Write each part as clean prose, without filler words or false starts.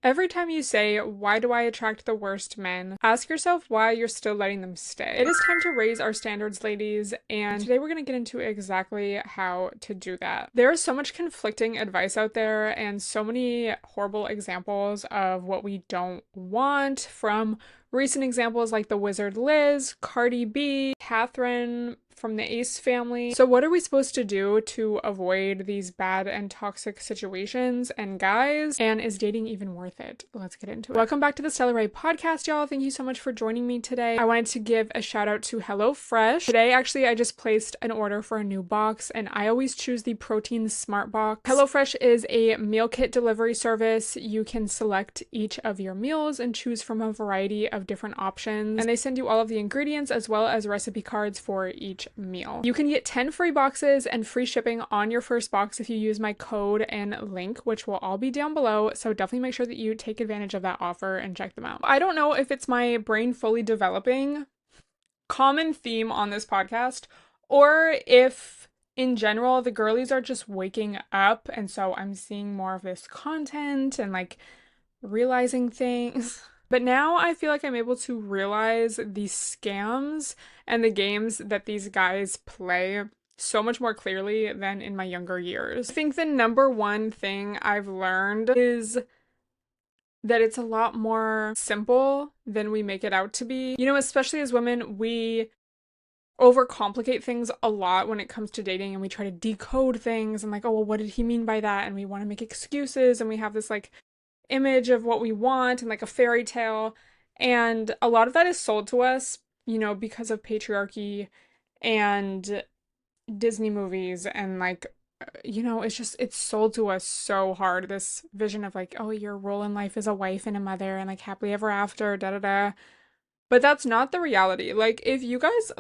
Every time you say, "Why do I attract the worst men?" ask yourself why you're still letting them stay. It is time to raise our standards, ladies, and today we're going to get into exactly how to do that. There is so much conflicting advice out there and so many horrible examples of what we don't want, from recent examples like the Wizard Liz, Cardi B, Catherine from the Ace family. So what are we supposed to do to avoid these bad and toxic situations? And guys, and is dating even worth it? Let's get into it. Welcome back to the Stella podcast, y'all. Thank you so much for joining me today. I wanted to give a shout out to HelloFresh. Today, actually, I just placed an order for a new box, and I always choose the Protein Smart Box. HelloFresh is a meal kit delivery service. You can select each of your meals and choose from a variety of different options, and they send you all of the ingredients as well as recipe cards for each meal. You can get 10 free boxes and free shipping on your first box if you use my code and link, which will all be down below, so definitely make sure that you take advantage of that offer and check them out. I don't know if it's my brain fully developing common theme on this podcast, or if in general the girlies are just waking up, and so I'm seeing more of this content and like realizing things. But now I feel like I'm able to realize the scams and the games that these guys play so much more clearly than in my younger years. I think the number one thing I've learned is that it's a lot more simple than we make it out to be. You know, especially as women, we overcomplicate things a lot when it comes to dating, and we try to decode things and like, oh, well, what did he mean by that? And we want to make excuses, and we have this like image of what we want and like a fairy tale, and a lot of that is sold to us, you know, because of patriarchy and Disney movies, and like, you know, it's sold to us so hard, this vision of like, oh, your role in life is a wife and a mother and like happily ever after, da da da. But that's not the reality. Like, if you guys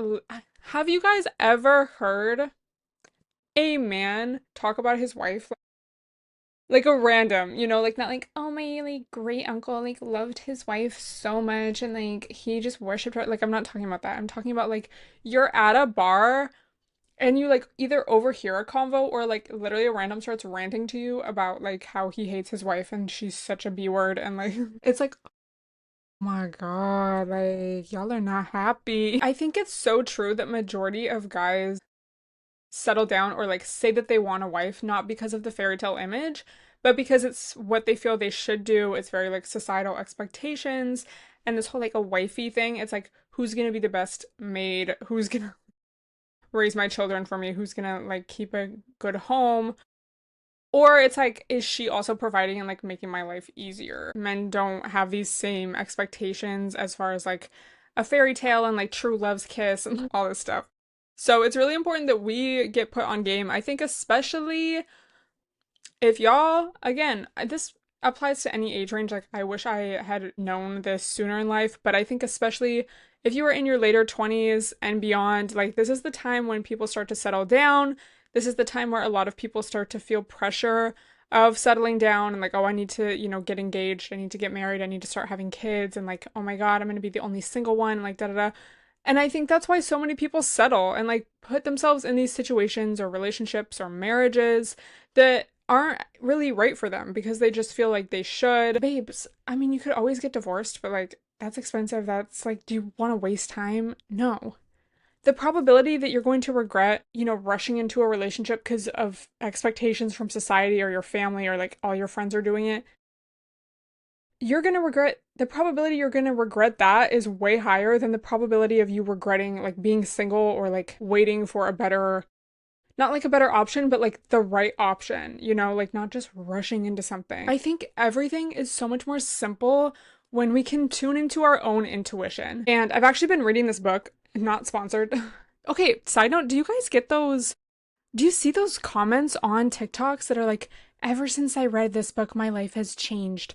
have you guys ever heard a man talk about his wife like a random, you know, like not like, oh, my like great uncle like loved his wife so much and like he just worshipped her. Like, I'm not talking about that. I'm talking about like you're at a bar and you like either overhear a convo or like literally a random starts ranting to you about like how he hates his wife and she's such a B word, and like it's like, oh my God, like y'all are not happy. I think it's so true that majority of guys settle down or like say that they want a wife not because of the fairy tale image, but because it's what they feel they should do. It's very like societal expectations and this whole like a wifey thing. It's like, who's gonna be the best maid? Who's gonna raise my children for me? Who's gonna like keep a good home? Or it's like, is she also providing and like making my life easier? Men don't have these same expectations as far as like a fairy tale and like true love's kiss and all this stuff. So it's really important that we get put on game. I think especially if y'all, again, this applies to any age range. Like, I wish I had known this sooner in life, but I think especially if you are in your later 20s and beyond, like, this is the time when people start to settle down. This is the time where a lot of people start to feel pressure of settling down and like, oh, I need to, you know, get engaged. I need to get married. I need to start having kids. And like, oh my God, I'm going to be the only single one. Like, da da da. And I think that's why so many people settle and like put themselves in these situations or relationships or marriages that aren't really right for them because they just feel like they should. Babes, I mean, you could always get divorced, but like, that's expensive. That's like, do you want to waste time? No. The probability that you're going to regret, you know, rushing into a relationship because of expectations from society or your family or like all your friends are doing it, you're going to regret, the probability you're going to regret that is way higher than the probability of you regretting like being single or like waiting for a better, not like a better option, but like the right option, you know, like not just rushing into something. I think everything is so much more simple when we can tune into our own intuition. And I've actually been reading this book, not sponsored. Okay, side note, do you guys get those? Do you see those comments on TikToks that are like, ever since I read this book, my life has changed?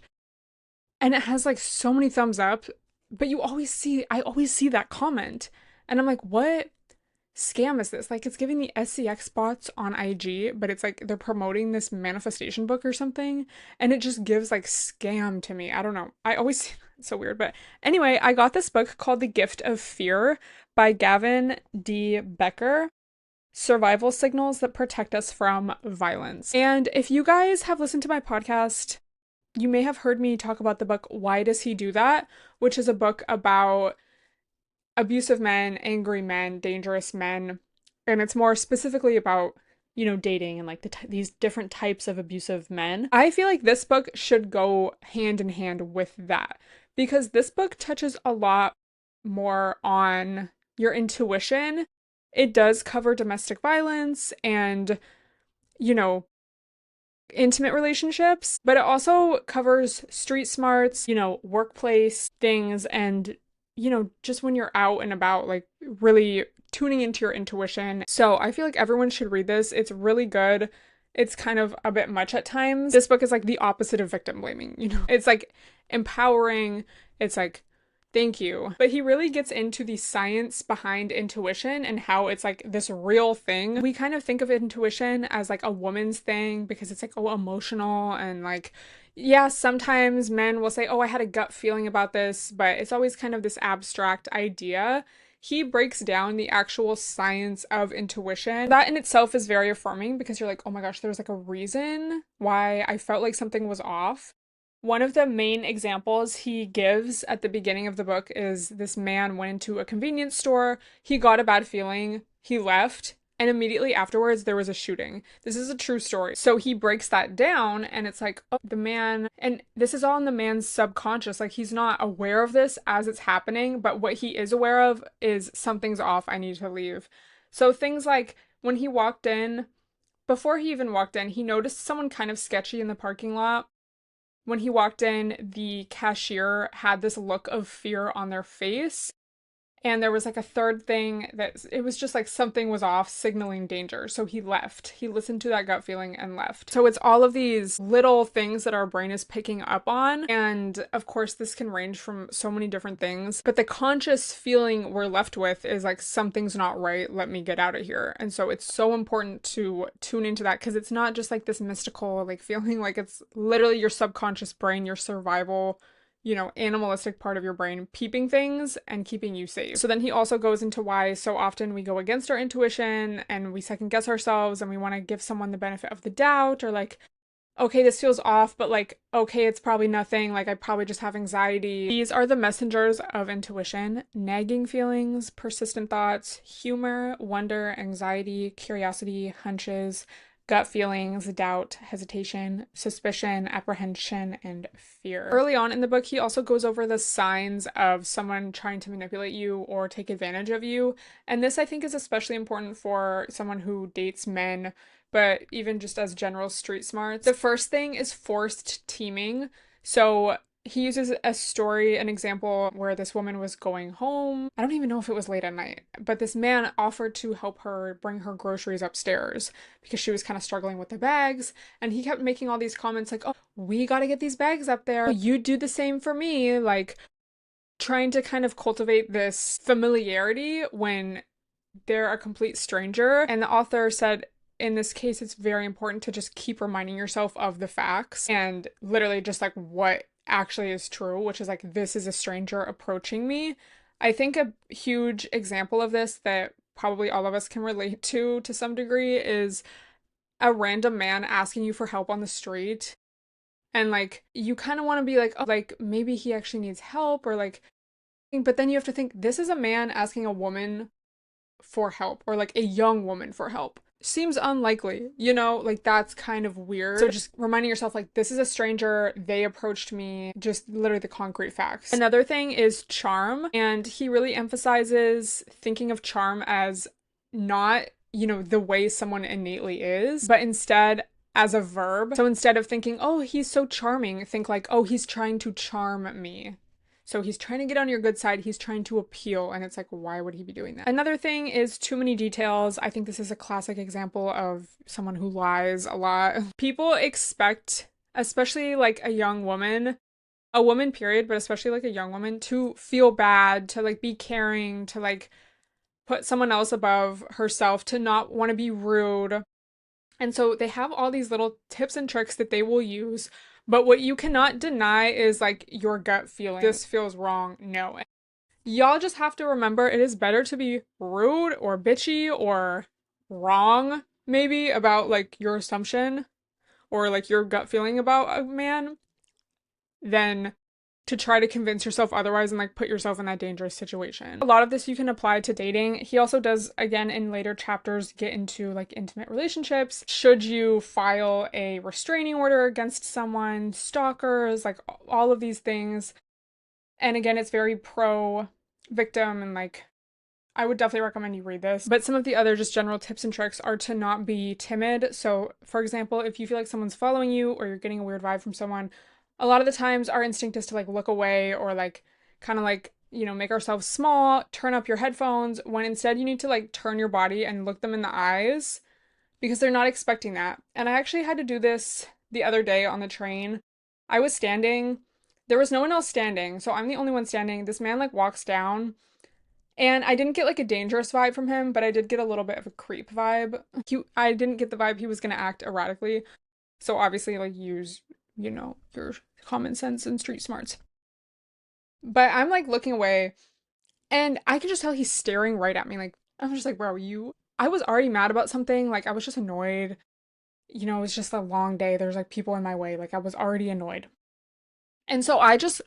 And it has like so many thumbs up, but I always see that comment. And I'm like, what scam is this? Like, it's giving the SCX bots on IG, but it's like they're promoting this manifestation book or something. And it just gives like scam to me. I don't know. I always, it's so weird. But anyway, I got this book called The Gift of Fear by Gavin D. Becker. Survival Signals That Protect Us from Violence. And if you guys have listened to my podcast you may have heard me talk about the book Why Does He Do That, which is a book about abusive men, angry men, dangerous men, and it's more specifically about dating and like these different types of abusive men. I feel like this book should go hand in hand with that because this book touches a lot more on your intuition. It does cover domestic violence and, you know, intimate relationships, but it also covers street smarts, workplace things, and, just when you're out and about, like really tuning into your intuition. So I feel like everyone should read this. It's really good. It's kind of a bit much at times. This book is like the opposite of victim blaming. It's like empowering. It's like, thank you. But he really gets into the science behind intuition and how it's like this real thing. We kind of think of intuition as like a woman's thing because it's like, oh, emotional and like, yeah, sometimes men will say, oh, I had a gut feeling about this, but it's always kind of this abstract idea. He breaks down the actual science of intuition. That in itself is very affirming because you're like, oh my gosh, there's like a reason why I felt like something was off. One of the main examples he gives at the beginning of the book is this man went into a convenience store, he got a bad feeling, he left, and immediately afterwards there was a shooting. This is a true story. So he breaks that down and it's like, oh, the man, and this is all in the man's subconscious. Like he's not aware of this as it's happening, but what he is aware of is something's off, I need to leave. So things like when he walked in, before he even walked in, he noticed someone kind of sketchy in the parking lot. When he walked in, the cashier had this look of fear on their face. And there was like a third thing that it was just like something was off, signaling danger. So he left. He listened to that gut feeling and left. So it's all of these little things that our brain is picking up on. And of course, this can range from so many different things. But the conscious feeling we're left with is like, something's not right. Let me get out of here. And so it's so important to tune into that because it's not just like this mystical like feeling, like it's literally your subconscious brain, your survival animalistic part of your brain peeping things and keeping you safe. So then he also goes into why so often we go against our intuition and we second guess ourselves and we want to give someone the benefit of the doubt or like, okay, this feels off, but like, okay, it's probably nothing. Like, I probably just have anxiety. These are the messengers of intuition: nagging feelings, persistent thoughts, humor, wonder, anxiety, curiosity, hunches, gut feelings, doubt, hesitation, suspicion, apprehension, and fear. Early on in the book, he also goes over the signs of someone trying to manipulate you or take advantage of you. And this, I think, is especially important for someone who dates men, but even just as general street smarts. The first thing is forced teaming. So he uses a story, an example where this woman was going home. I don't even know if it was late at night, but this man offered to help her bring her groceries upstairs because she was kind of struggling with the bags. And he kept making all these comments like, oh, we got to get these bags up there. You do the same for me. Like trying to kind of cultivate this familiarity when they're a complete stranger. And the author said, in this case, it's very important to just keep reminding yourself of the facts and literally just like what actually is true, which is like, this is a stranger approaching me. I think a huge example of this that probably all of us can relate to some degree is a random man asking you for help on the street. And like, you kind of want to be like, oh, like maybe he actually needs help or like, but then you have to think, this is a man asking a woman for help or like a young woman for help. Seems unlikely, like that's kind of weird. So just reminding yourself like, this is a stranger, they approached me, just literally the concrete facts. Another thing is charm, and he really emphasizes thinking of charm as not, the way someone innately is, but instead as a verb. So instead of thinking, oh, he's so charming, think like, oh, he's trying to charm me. So he's trying to get on your good side, he's trying to appeal, and it's like, why would he be doing that? Another thing is too many details. I think this is a classic example of someone who lies a lot. People expect, especially like a woman period, but especially like a young woman, to feel bad, to like be caring, to like put someone else above herself, to not want to be rude. And so they have all these little tips and tricks that they will use. But what you cannot deny is like your gut feeling. This feels wrong. No. Y'all just have to remember it is better to be rude or bitchy or wrong, maybe, about like your assumption or like your gut feeling about a man than to try to convince yourself otherwise and like put yourself in that dangerous situation. A lot of this you can apply to dating. He also does, again, in later chapters, get into like intimate relationships. Should you file a restraining order against someone, stalkers, like all of these things. And again, it's very pro victim and like I would definitely recommend you read this. But some of the other just general tips and tricks are to not be timid. So, for example, if you feel like someone's following you or you're getting a weird vibe from someone, a lot of the times our instinct is to like look away or like kind of like, you know, make ourselves small, turn up your headphones, when instead you need to like turn your body and look them in the eyes because they're not expecting that. And I actually had to do this the other day on the train. I was standing, there was no one else standing, so I'm the only one standing. This man like walks down and I didn't get like a dangerous vibe from him, but I did get a little bit of a creep vibe. I didn't get the vibe he was gonna act erratically. So obviously like use, you know, your common sense and street smarts. But I'm like looking away and I can just tell he's staring right at me. Like, I'm just like, bro, I was already mad about something. Like, I was just annoyed. You know, it was just a long day. There's like people in my way. Like, I was already annoyed. And so I just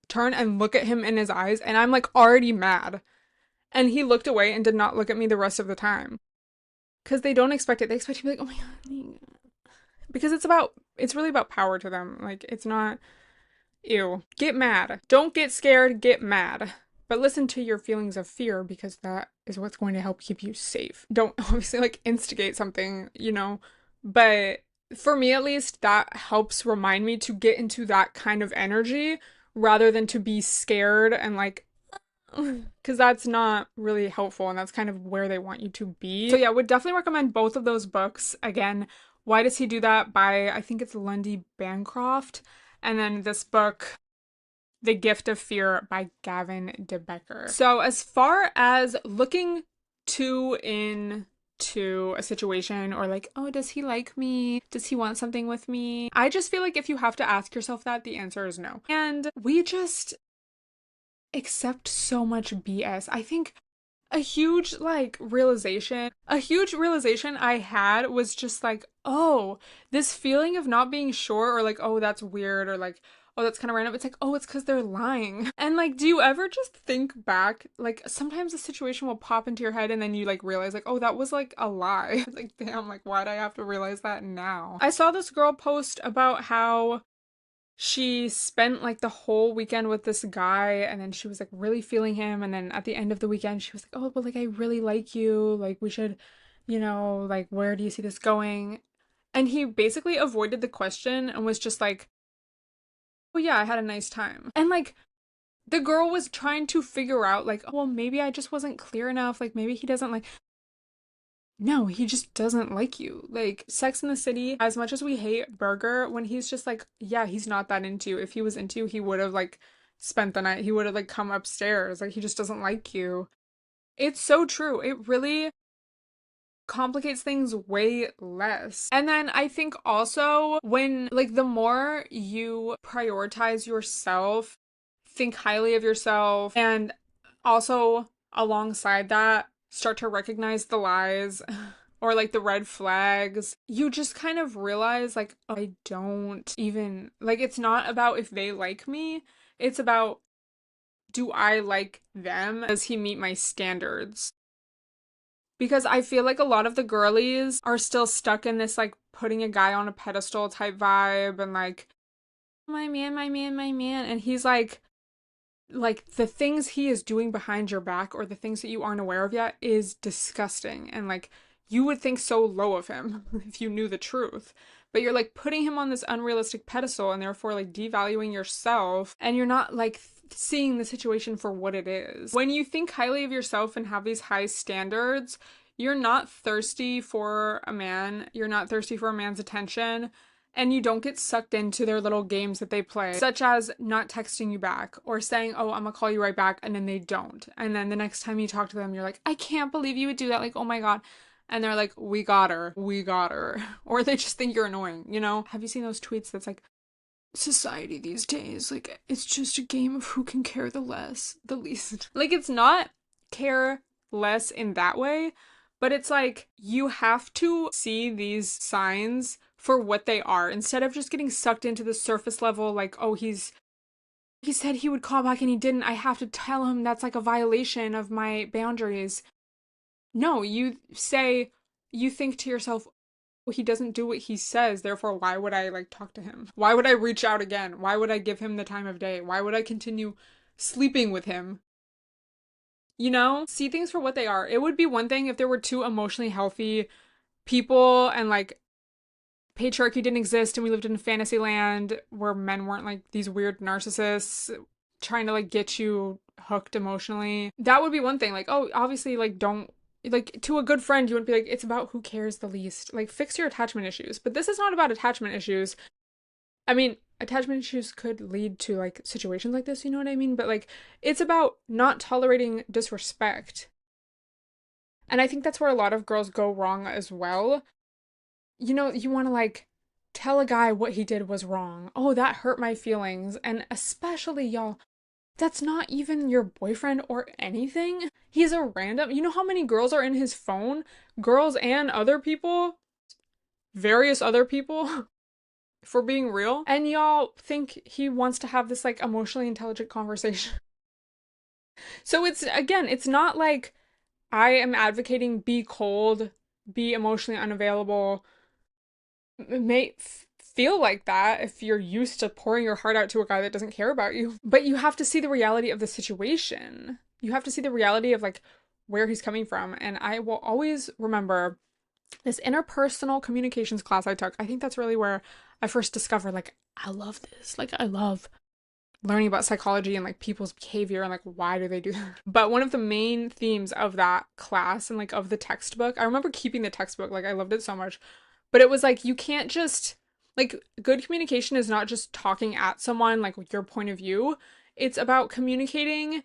turn and look at him in his eyes and I'm like already mad. And he looked away and did not look at me the rest of the time. Because they don't expect it. They expect you to be like, oh my God. Because it's really about power to them. Like, it's not, ew. Get mad. Don't get scared, get mad. But listen to your feelings of fear because that is what's going to help keep you safe. Don't obviously like instigate something, you know, but for me at least, that helps remind me to get into that kind of energy rather than to be scared and like, because that's not really helpful and that's kind of where they want you to be. So yeah, would definitely recommend both of those books. Again, Why Does He Do That by, I think it's Lundy Bancroft. And then this book, The Gift of Fear by Gavin DeBecker. So as far as looking too into a situation or like, oh, does he like me? Does he want something with me? I just feel like if you have to ask yourself that, the answer is no. And we just accept so much BS. I think a huge realization I had was just like, oh, this feeling of not being sure or like, oh, that's weird or like, oh, that's kind of random. It's like, oh, it's because they're lying. And like, do you ever just think back? Like, sometimes a situation will pop into your head and then you like realize like, oh, that was like a lie. It's like, damn, like, why'd I have to realize that now? I saw this girl post about how she spent like the whole weekend with this guy and then she was like really feeling him and then at the end of the weekend she was like, oh, but like I really like you, like we should, you know, like where do you see this going? And he basically avoided the question and was just like, oh yeah, I had a nice time. And like the girl was trying to figure out like, oh, well, maybe I just wasn't clear enough, like maybe he doesn't like, no, he just doesn't like you. Like, Sex in the City, as much as we hate Burger, when he's just like, yeah, he's not that into you. If he was into you, he would have, like, spent the night. He would have, like, come upstairs. Like, he just doesn't like you. It's so true. It really complicates things way less. And then I think also when, like, the more you prioritize yourself, think highly of yourself, and also alongside that, start to recognize the lies or like the red flags, you just kind of realize like, oh, I don't even, like, it's not about if they like me, it's about do I like them? Does he meet my standards? Because I feel like a lot of the girlies are still stuck in this like putting a guy on a pedestal type vibe and like, my man, my man, my man. And he's like the things he is doing behind your back or the things that you aren't aware of yet is disgusting. And like you would think so low of him if you knew the truth. But you're like putting him on this unrealistic pedestal and therefore like devaluing yourself and you're not like seeing the situation for what it is. When you think highly of yourself and have these high standards, you're not thirsty for a man. You're not thirsty for a man's attention. And you don't get sucked into their little games that they play, such as not texting you back or saying, oh, I'm gonna call you right back, and then they don't. And then the next time you talk to them, you're like, I can't believe you would do that. Like, oh my God. And they're like, we got her. We got her. Or they just think you're annoying, you know? Have you seen those tweets that's like, society these days, like, it's just a game of who can care the least. Like, it's not care less in that way, but it's like, you have to see these signs for what they are instead of just getting sucked into the surface level, like, oh, he's he said he would call back and he didn't. I have to tell him that's like a violation of my boundaries. No, you say, you think to yourself, well, he doesn't do what he says, therefore why would I like talk to him? Why would I reach out again? Why would I give him the time of day? Why would I continue sleeping with him? You know, see things for what they are. It would be one thing if there were two emotionally healthy people and like patriarchy didn't exist and we lived in fantasy land where men weren't like these weird narcissists trying to like get you hooked emotionally. That would be one thing. Like, oh, obviously, like, don't, like, to a good friend, you wouldn't be like, it's about who cares the least. Like, fix your attachment issues. But this is not about attachment issues. I mean, attachment issues could lead to like situations like this, you know what I mean? But like, it's about not tolerating disrespect. And I think that's where a lot of girls go wrong as well. You know, you want to like tell a guy what he did was wrong. Oh, that hurt my feelings. And especially, y'all, that's not even your boyfriend or anything. He's a random. You know how many girls are in his phone? Girls and other people? Various other people? For being real. And y'all think he wants to have this like emotionally intelligent conversation. So it's, again, it's not like I am advocating be cold, be emotionally unavailable. It may feel like that if you're used to pouring your heart out to a guy that doesn't care about you. But you have to see the reality of the situation. You have to see the reality of like where he's coming from. And I will always remember this interpersonal communications class I took. I think that's really where I first discovered like I love this. Like I love learning about psychology and like people's behavior and like why do they do that. But one of the main themes of that class and like of the textbook, I remember keeping the textbook, like I loved it so much. But it was like you can't just like good communication is not just talking at someone like with your point of view. It's about communicating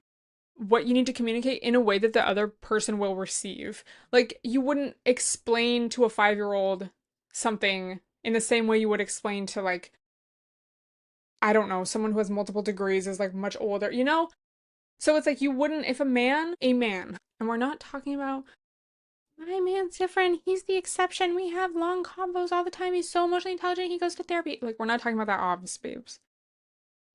what you need to communicate in a way that the other person will receive. Like you wouldn't explain to a 5-year-old something in the same way you would explain to like I don't know, someone who has multiple degrees is like much older, you know? So it's like you wouldn't, if a man, and we're not talking about, my man's different, he's the exception, we have long combos all the time, he's so emotionally intelligent, he goes to therapy. Like, we're not talking about that obvious, babes.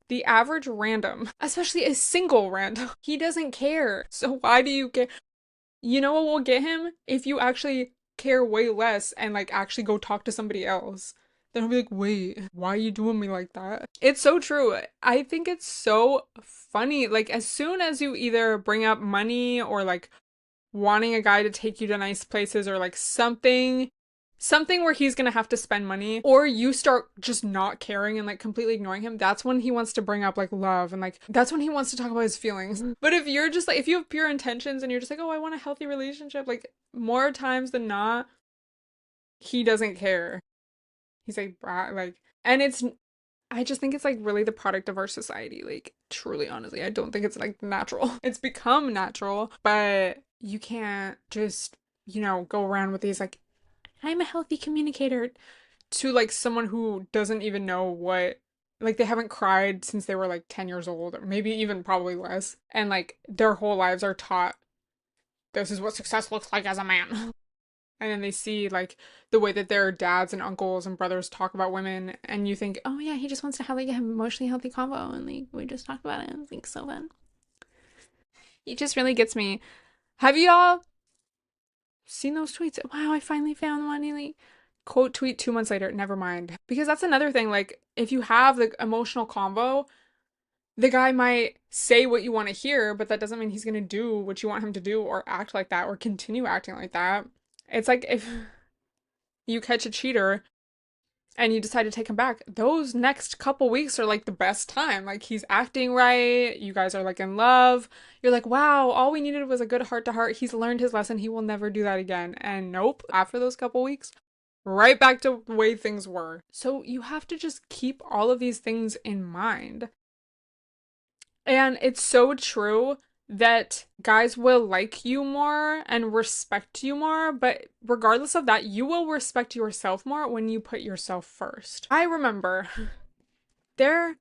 The average random, especially a single random, he doesn't care. So why do you care? You know what will get him? If you actually care way less and like actually go talk to somebody else. Then I'll be like, wait, why are you doing me like that? It's so true. I think it's so funny. Like, as soon as you either bring up money or like wanting a guy to take you to nice places or like something where he's gonna have to spend money, or you start just not caring and like completely ignoring him, that's when he wants to bring up like love and like that's when he wants to talk about his feelings. But if you're just like, if you have pure intentions and you're just like, oh, I want a healthy relationship, like more times than not, he doesn't care. He's like, like, and it's, I just think it's like really the product of our society. Like, truly, honestly, I don't think it's like natural. It's become natural, but you can't just, you know, go around with these like, I'm a healthy communicator to like someone who doesn't even know what, like, they haven't cried since they were like 10 years old, or maybe even probably less. And like, their whole lives are taught this is what success looks like as a man. And then they see like the way that their dads and uncles and brothers talk about women, and you think, oh yeah, he just wants to have like an emotionally healthy combo, and like we just talk about it and think so fun. He just really gets me. Have you all seen those tweets? Wow, I finally found one. Like, quote tweet 2 months later. Never mind, because that's another thing. Like if you have the emotional combo, the guy might say what you want to hear, but that doesn't mean he's gonna do what you want him to do or act like that or continue acting like that. It's like if you catch a cheater and you decide to take him back, those next couple weeks are like the best time. Like he's acting right, you guys are like in love. You're like, wow, all we needed was a good heart to heart. He's learned his lesson. He will never do that again. And nope, after those couple weeks, right back to the way things were. So you have to just keep all of these things in mind. And it's so true that guys will like you more and respect you more, but regardless of that, you will respect yourself more when you put yourself first. I remember there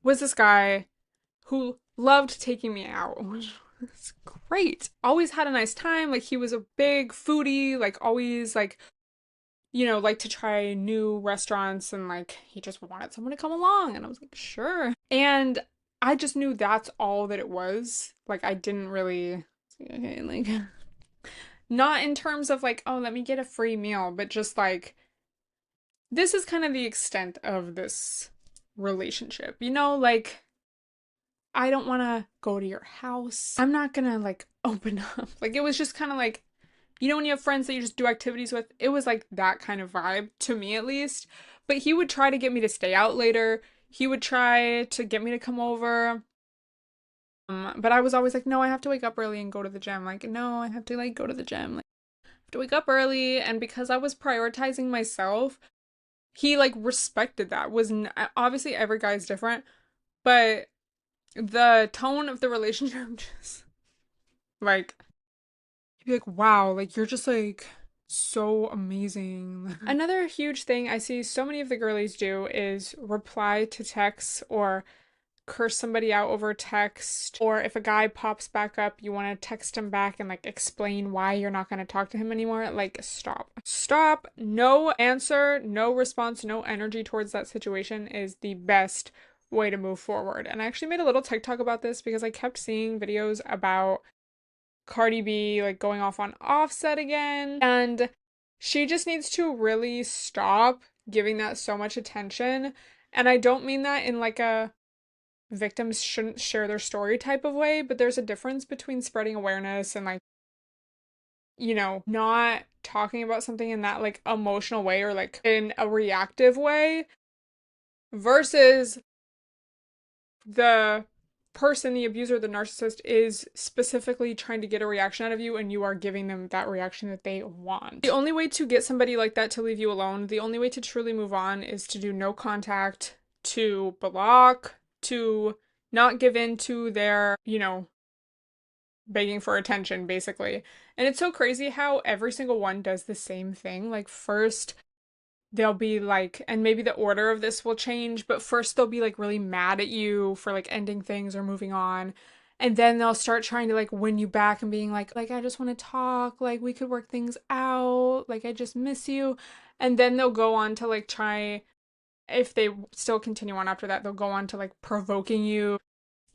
was this guy who loved taking me out, which was great. Always had a nice time. Like he was a big foodie, like always like like to try new restaurants, and like he just wanted someone to come along, and I was like, sure. And I just knew that's all that it was. Like I didn't really, okay, like not in terms of like, oh, let me get a free meal, but just like this is kind of the extent of this relationship. Like I don't want to go to your house. I'm not gonna like open up. Like it was just kind of like, when you have friends that you just do activities with, it was like that kind of vibe, to me at least. But he would try to get me to stay out later. He would try to get me to come over. But I was always like, no, I have to wake up early and go to the gym. Like, no, I have to like go to the gym. Like, I have to wake up early. And because I was prioritizing myself, he like respected that. Obviously every guy's different, but the tone of the relationship just like be like, wow, like you're just like so amazing. Another huge thing I see so many of the girlies do is reply to texts or curse somebody out over text. Or if a guy pops back up, you want to text him back and like explain why you're not going to talk to him anymore. Like, stop. Stop. No answer, no response, no energy towards that situation is the best way to move forward. And I actually made a little TikTok about this because I kept seeing videos about Cardi B like going off on Offset again, and she just needs to really stop giving that so much attention. And I don't mean that in like a victims shouldn't share their story type of way, but there's a difference between spreading awareness and like, not talking about something in that like emotional way or like in a reactive way versus the person, the abuser, the narcissist is specifically trying to get a reaction out of you, and you are giving them that reaction that they want. The only way to get somebody like that to leave you alone, the only way to truly move on is to do no contact, to block, to not give in to their, begging for attention, basically. And it's so crazy how every single one does the same thing. Like, first, they'll be like, and maybe the order of this will change, but first they'll be like really mad at you for like ending things or moving on. And then they'll start trying to like win you back and being like I just want to talk, like we could work things out, like I just miss you. And then they'll go on to like try, if they still continue on after that, they'll go on to like provoking you,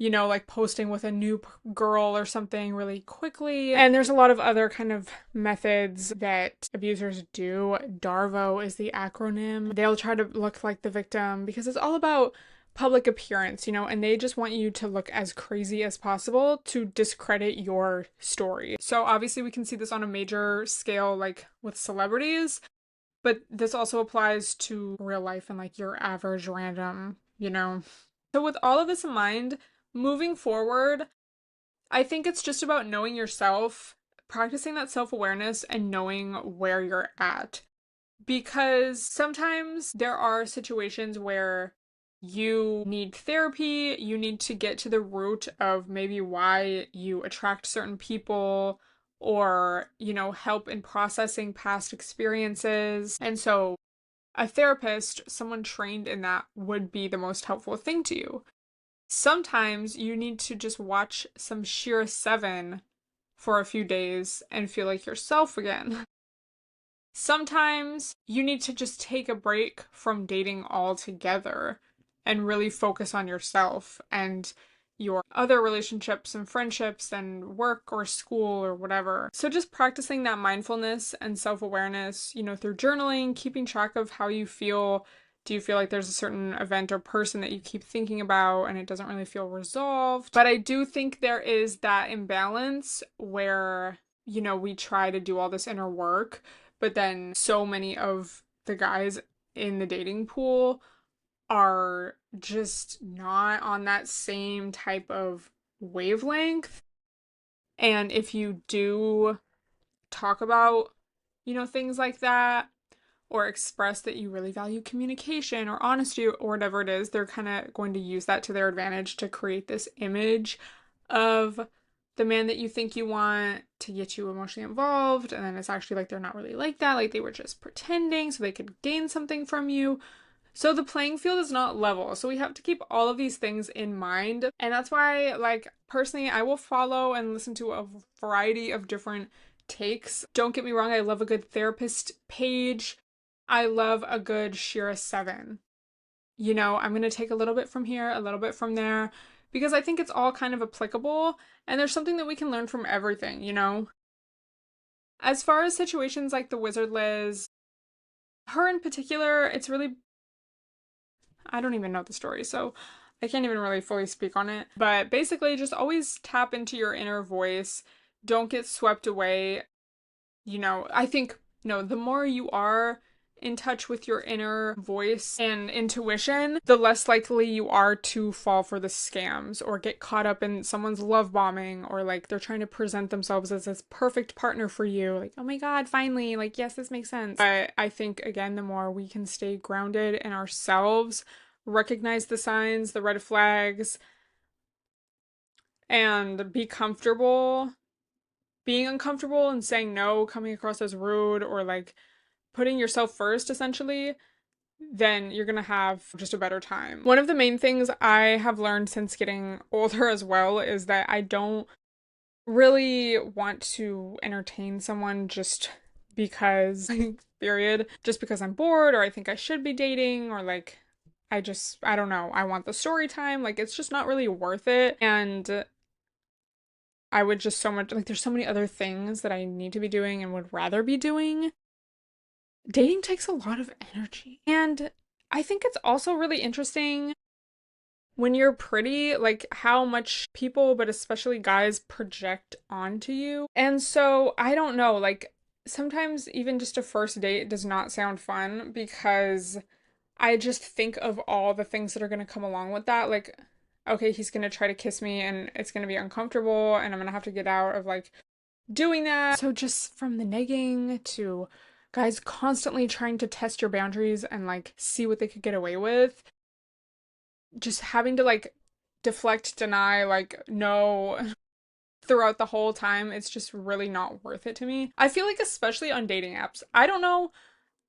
like posting with a new girl or something really quickly. And there's a lot of other kind of methods that abusers do. DARVO is the acronym. They'll try to look like the victim because it's all about public appearance, and they just want you to look as crazy as possible to discredit your story. So obviously we can see this on a major scale, like with celebrities, but this also applies to real life and like your average random, So with all of this in mind, moving forward, I think it's just about knowing yourself, practicing that self-awareness, and knowing where you're at. Because sometimes there are situations where you need therapy, you need to get to the root of maybe why you attract certain people, or, help in processing past experiences. And so a therapist, someone trained in that, would be the most helpful thing to you. Sometimes you need to just watch some Sheer 7 for a few days and feel like yourself again. Sometimes you need to just take a break from dating altogether and really focus on yourself and your other relationships and friendships and work or school or whatever. So just practicing that mindfulness and self-awareness, through journaling, keeping track of how you feel. Do you feel like there's a certain event or person that you keep thinking about and it doesn't really feel resolved? But I do think there is that imbalance where, we try to do all this inner work, but then so many of the guys in the dating pool are just not on that same type of wavelength. And if you do talk about, things like that, or express that you really value communication or honesty or whatever it is, they're kind of going to use that to their advantage to create this image of the man that you think you want to get you emotionally involved. And then it's actually like they're not really like that. Like they were just pretending so they could gain something from you. So the playing field is not level. So we have to keep all of these things in mind. And that's why, like, personally, I will follow and listen to a variety of different takes. Don't get me wrong, I love a good therapist page. I love a good Shira 7. You know, I'm going to take a little bit from here, a little bit from there, because I think it's all kind of applicable, and there's something that we can learn from everything, you know? As far as situations like the Wizard Liz, her in particular, it's really, I don't even know the story, so I can't even really fully speak on it. But basically, just always tap into your inner voice. Don't get swept away. You know, I think, no, the more you are in touch with your inner voice and intuition, the less likely you are to fall for the scams or get caught up in someone's love bombing, or like they're trying to present themselves as this perfect partner for you. Like, oh my God, finally, like, yes, this makes sense. But I think, again, the more we can stay grounded in ourselves, recognize the signs, the red flags, and be comfortable being uncomfortable and saying no, coming across as rude, or like putting yourself first, essentially, then you're gonna have just a better time. One of the main things I have learned since getting older as well is that I don't really want to entertain someone just because, period, just because I'm bored or I think I should be dating, or like I don't know, I want the story time. Like, it's just not really worth it. And I would just so much, like, there's so many other things that I need to be doing and would rather be doing. Dating takes a lot of energy. And I think it's also really interesting when you're pretty, like, how much people, but especially guys, project onto you. And so I don't know, like, sometimes even just a first date does not sound fun because I just think of all the things that are going to come along with that. Like, okay, he's going to try to kiss me and it's going to be uncomfortable and I'm going to have to get out of like doing that. So just from the negging to guys constantly trying to test your boundaries and like see what they could get away with, just having to like deflect, deny, like no throughout the whole time, it's just really not worth it to me. I feel like especially on dating apps, I don't know,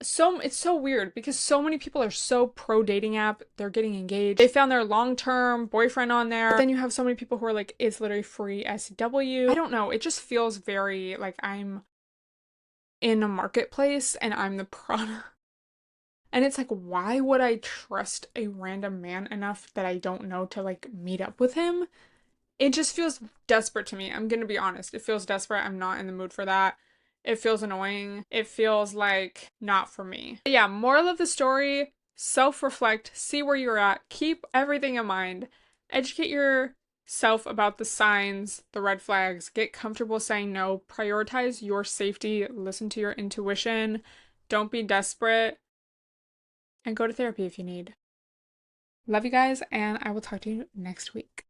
it's so weird because so many people are so pro dating app. They're getting engaged. They found their long-term boyfriend on there. But then you have so many people who are like, it's literally free SW. I don't know. It just feels very like I'm in a marketplace and I'm the product. And it's like, why would I trust a random man enough that I don't know to like meet up with him? It just feels desperate to me. I'm gonna be honest. It feels desperate. I'm not in the mood for that. It feels annoying. It feels like not for me. But yeah, moral of the story, self-reflect, see where you're at, keep everything in mind, educate yourself about the signs, the red flags, get comfortable saying no, prioritize your safety, listen to your intuition, don't be desperate, and go to therapy if you need. Love you guys, and I will talk to you next week.